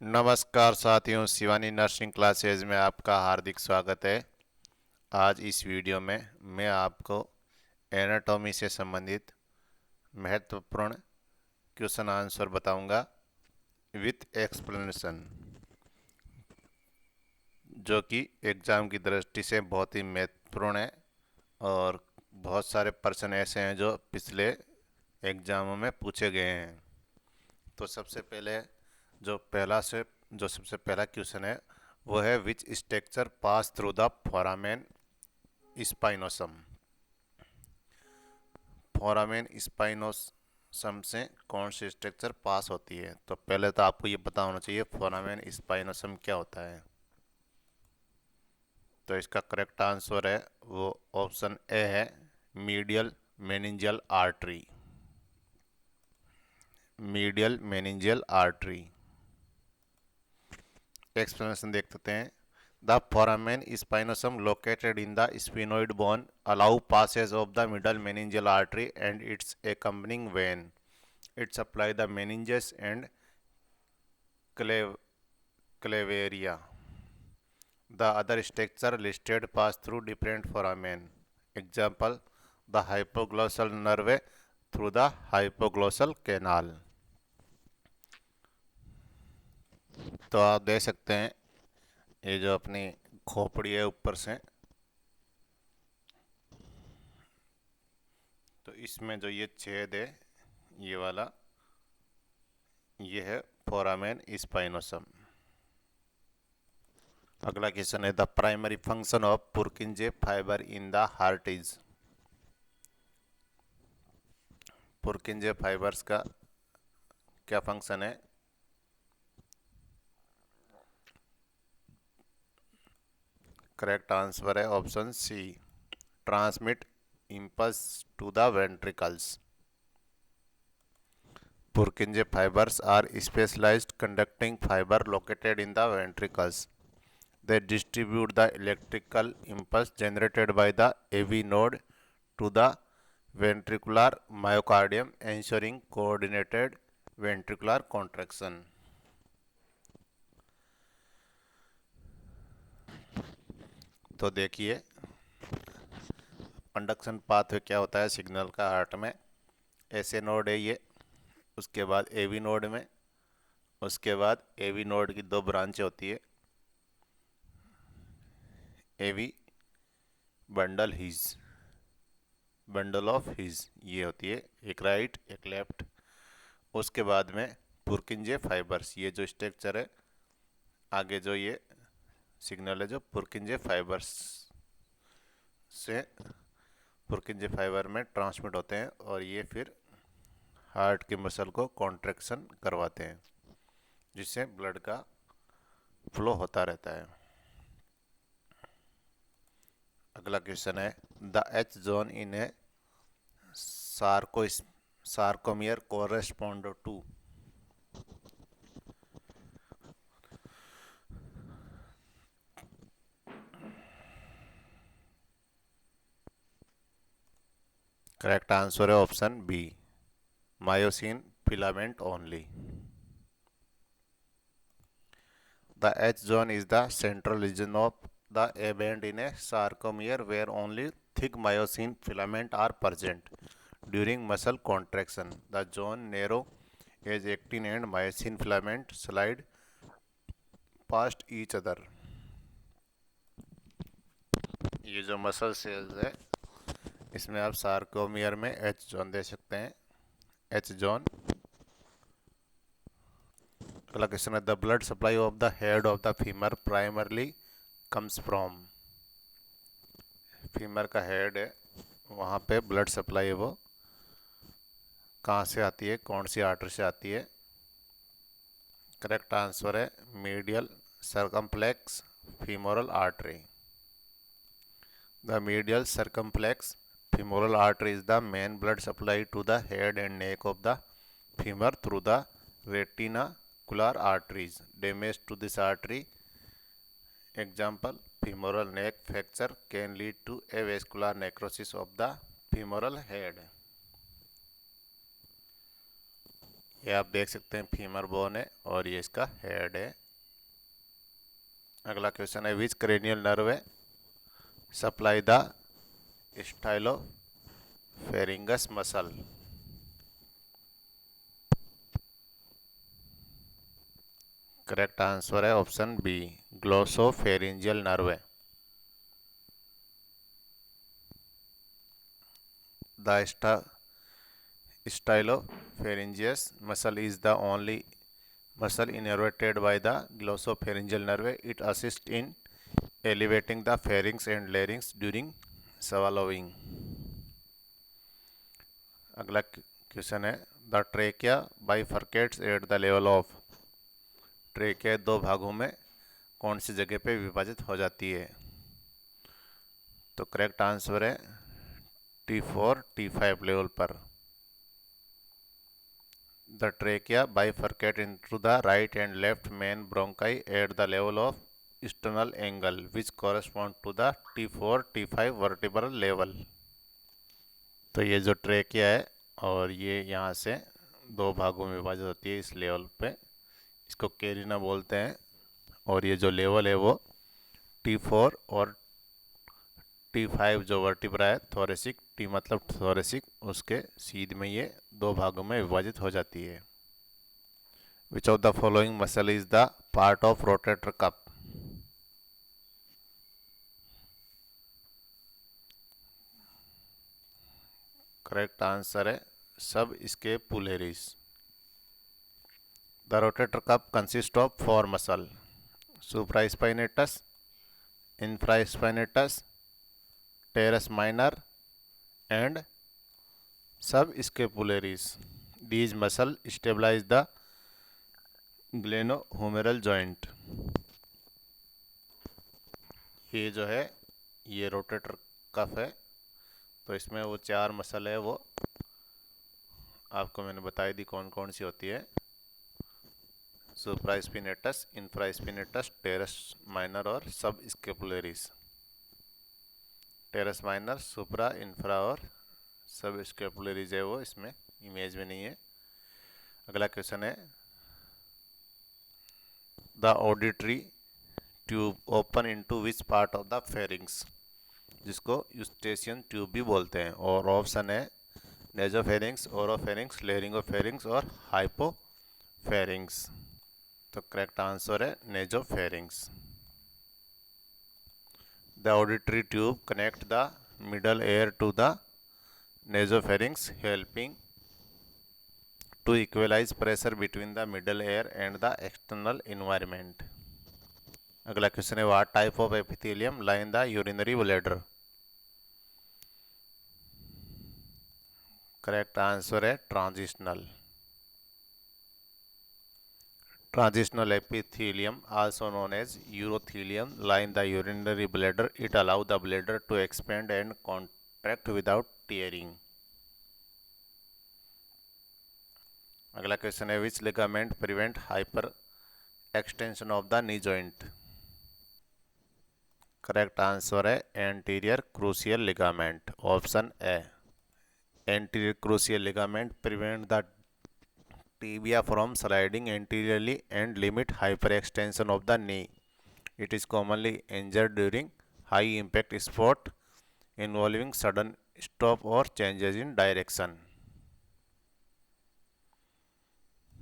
नमस्कार साथियों, Shivani nursing classes में आपका हार्दिक स्वागत है। आज इस वीडियो में मैं आपको एनाटॉमी से संबंधित महत्वपूर्ण क्वेश्चन आंसर बताऊंगा विथ एक्सप्लेनेशन, जो कि एग्ज़ाम की दृष्टि से बहुत ही महत्वपूर्ण है। और बहुत सारे प्रश्न ऐसे हैं जो पिछले एग्ज़ामों में पूछे गए हैं। तो सबसे पहला क्वेश्चन है, वो है which structure pass through the foramen spinosum. Foramen spinosum से कौन सी स्ट्रक्चर पास होती है? तो पहले तो आपको ये पता होना चाहिए फोरामेन स्पाइनोसम क्या होता है। तो इसका करेक्ट आंसर है वो ऑप्शन ए है, medial meningeal artery. Medial meningeal artery. Explanation देख सकते हैं। The foramen spinosum located in the sphenoid bone allow passage of the middle meningeal artery and its accompanying vein. It supply the meninges and clavaria. The other structure listed pass through different foramen. Example: the hypoglossal nerve through the hypoglossal canal. तो आप देख सकते हैं ये जो अपनी खोपड़ी है ऊपर से, तो इसमें जो ये छेद है ये वाला, ये है फोरामेन स्पाइनोसम। अगला क्वेश्चन है, the primary function of Purkinje fiber in the heart is. Purkinje fibers का क्या फंक्शन है? करेक्ट आंसर है option C, transmit impulse to the ventricles. Purkinje fibers are specialized conducting fiber located in the ventricles. They distribute the electrical impulse generated by the AV node to the ventricular myocardium, ensuring coordinated ventricular contraction. तो देखिए conduction pathway क्या होता है signal का heart में। ऐसे node है ये, उसके बाद एवी नोड में, उसके बाद एवी नोड की दो ब्रांचें होती है, AV bundle His, bundle of His ये होती है, एक राइट एक लेफ्ट। उसके बाद में पुरकिंजे फाइबर्स, ये जो स्ट्रक्चर है आगे जो ये सिग्नल है जो पुरकिंजे फाइबर्स से पुरकिंजे फाइबर में ट्रांसमिट होते हैं और ये फिर हार्ट के मसल को कॉन्ट्रैक्शन करवाते हैं, जिससे ब्लड का फ्लो होता रहता है। अगला क्वेश्चन है, the H zone in a sarcomere correspond to. Correct answer है option B, myosin filament only. The H zone is the central region of the A band in a sarcomere where only thick myosin filament are present during muscle contraction. The zone narrow as actin and myosin filament slide past each other. ये जो muscle cells है इसमें आप sarcomere में H zone दे सकते हैं, H zone. अगला question है, the blood supply of the head of the femur primarily comes from. Femur का हेड है वहाँ पे ब्लड सप्लाई है वो कहाँ से आती है, कौन सी आर्टरी से आती है? करेक्ट आंसर है medial circumflex femoral artery. The medial circumflex femoral artery is the main blood supply to the head and neck of the femur through the retinacular arteries. Damage to this artery, example femoral neck fracture, can lead to avascular necrosis of the femoral head. ये आप देख सकते हैं femur bone है और ये इसका head है। अगला क्वेश्चन है विच क्रेनियल नर्व है supply the stylopharyngeus muscle. Correct answer है ऑप्शन बी ग्लोसोफेरिंजियल नर्व है। The stylopharyngeus muscle is the only muscle innervated by the glossopharyngeal nerve. It assists in elevating the pharynx and larynx during swallowing. अगला question है the trachea bifurcates at the level of. Trachea दो भागों में कौन सी जगह पे विभाजित हो जाती है? तो करेक्ट आंसर है T4 T5 लेवल पर। The trachea bifurcate into the right and left main bronchi at the level of sternal angle, which correspond to the T4 T5 vertebral level. तो ये जो ट्रेकिया है और ये यहाँ से दो भागों में विभाजित होती है इस लेवल पे, इसको कैरिना बोलते हैं। और ये जो लेवल है वो T4 और T5 जो वर्टिब्रा है थोरेसिक, T मतलब थोरेसिक, उसके सीध में ये दो भागों में विभाजित हो जाती है। Which of the following muscle is the part of rotator cuff? Correct answer है subscapularis. The rotator cuff consist of four muscle supraspinatus, infraspinatus, teres minor and subscapularis. These muscle stabilize the glenohumeral joint. ये जो है ये rotator cuff है, तो इसमें वो चार मसल है वो आपको मैंने बताई दी कौन कौन सी होती है। सुप्रास्पिनेटस, इंफ्रास्पिनेटस, टेरस माइनर और सब स्केपुलरिस। टेरस माइनर, सुप्रा, इंफ्रा और सब स्केपुलरिस है वो इसमें इमेज में नहीं है। अगला क्वेश्चन है the auditory tube open into which part of the pharynx, जिसको यूस्टेशियन ट्यूब भी बोलते हैं। और ऑप्शन है नेजोफेरिंग्स, ओरोफेरिंग्स, लेरिंगोफेरिंग्स और हाइपोफेरिंग्स। तो करेक्ट आंसर है nasopharynx. The auditory tube connect the middle ear to the nasopharynx helping to equalize pressure between the middle air and the external environment. अगला question है what type of epithelium line the urinary bladder? Correct answer है transitional. Transitional epithelium, also known as urothelium, line the urinary bladder. It allows the bladder to expand and contract without tearing. अगला question है which ligament prevent hyper extension of the knee joint? Correct answer है anterior cruciate ligament, option A. Anterior cruciate ligament prevent the tibia from sliding anteriorly and limit hyperextension of the knee. It is commonly injured during high impact sport involving sudden stop or changes in direction.